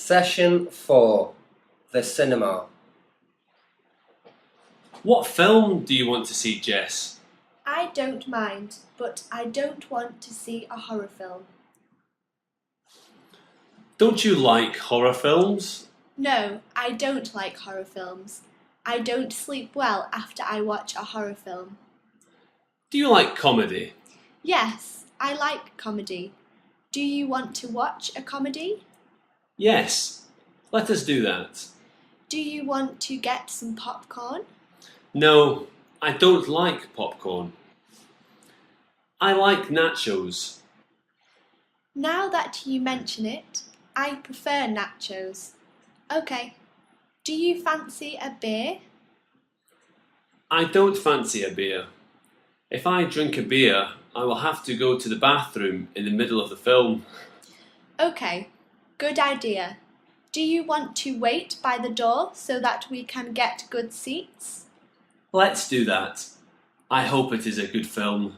Session 4. The cinema. What film do you want to see, Jess? I don't mind, but I don't want to see a horror film. Don't you like horror films? No, I don't like horror films. I don't sleep well after I watch a horror film. Do you like comedy? Yes, I like comedy. Do you want to watch a comedy? Yes, let us do that. Do you want to get some popcorn? No, I don't like popcorn. I like nachos. Now that you mention it, I prefer nachos. Okay, do you fancy a beer? I don't fancy a beer. If I drink a beer, I will have to go to the bathroom in the middle of the film. Okay, good idea. Do you want to wait by the door so that we can get good seats? Let's do that. I hope it is a good film.